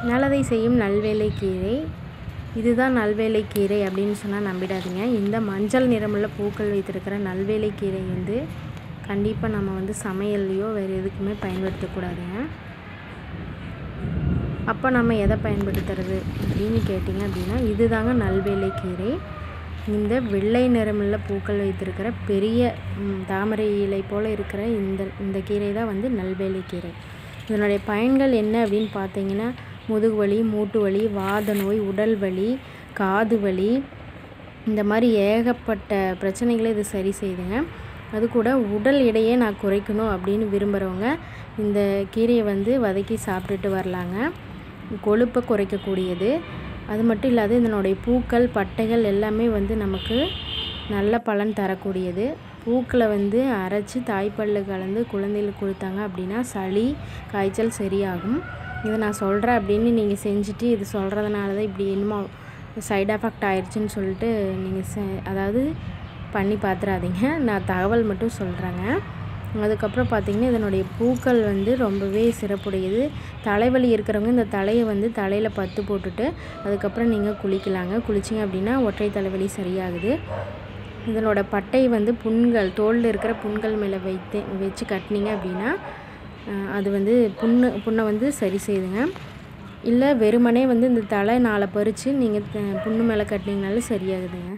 நல்லதை செய்யும் நல்வேலை கீரை. இதுதான் நல்வேலை கீரை அப்படின்னு சொன்னால் நம்பிடாதீங்க. இந்த மஞ்சள் நிறமுள்ள பூக்கள் வைத்திருக்கிற நல்வேலை கீரை வந்து கண்டிப்பாக நம்ம சமையல்லையோ வேறு எதுக்குமே பயன்படுத்தக்கூடாதுங்க. அப்போ நம்ம எதை பயன்படுத்துறது அப்படின்னு கேட்டிங்க அப்படின்னா இதுதாங்க நல்வேலை கீரை. இந்த வெள்ளை நிறமுள்ள பூக்கள் வைத்திருக்கிற பெரிய தாமரை இலை போல் இருக்கிற இந்த கீரை தான் நல்வேலை கீரை. இதனுடைய பயன்கள் என்ன அப்படின்னு பார்த்தீங்கன்னா, முதுகு வலி, மூட்டு வலி, வாத நோய், உடல் வலி, காது வலி, இந்த மாதிரி ஏகப்பட்ட பிரச்சனைகளை இது சரி செய்யுதுங்க. அது கூட உடல் எடையை நான் குறைக்கணும் அப்படின்னு விரும்புகிறவங்க இந்த கீரையை வதக்கி சாப்பிட்டுட்டு வரலாங்க. கொழுப்பை குறைக்கக்கூடியது. அது மட்டும் இல்லாது இதனுடைய பூக்கள், பட்டைகள் எல்லாமே நமக்கு நல்ல பலன் தரக்கூடியது. பூக்களை அரைச்சி தாய்ப்பாலில் கலந்து குழந்தைகளுக்கு கொடுத்தாங்க அப்படின்னா சளி, காய்ச்சல் சரியாகும். இதை நான் சொல்கிறேன் அப்படின்னு நீங்கள் செஞ்சுட்டு இது சொல்கிறதுனால தான் இப்படி என்னமோ சைட் எஃபெக்ட் ஆயிடுச்சுன்னு சொல்லிட்டு நீங்கள் அதாவது பண்ணி பார்த்துறாதீங்க. நான் தகவல் மட்டும் சொல்கிறேங்க. அதுக்கப்புறம் பார்த்திங்கன்னா இதனுடைய பூக்கள் ரொம்பவே சிறப்புடையது. தலைவலி இருக்கிறவங்க இந்த தலையை தலையில் பத்து போட்டுட்டு அதுக்கப்புறம் நீங்கள் குளிக்கலாங்க. குளிச்சிங்க அப்படின்னா ஒற்றை தலைவலி சரியாகுது. இதனோட பட்டை புண்கள், தோலில் இருக்கிற புண்கள் மேலே வச்சு கட்டினீங்க அப்படின்னா அது புண்ணை சரி செய்யுதுங்க. இல்லை வெறுமனே இந்த தலை நாளை பறித்து நீங்கள் புண்ணு மேலே கட்டினீங்கனாலும் சரியாகுதுங்க.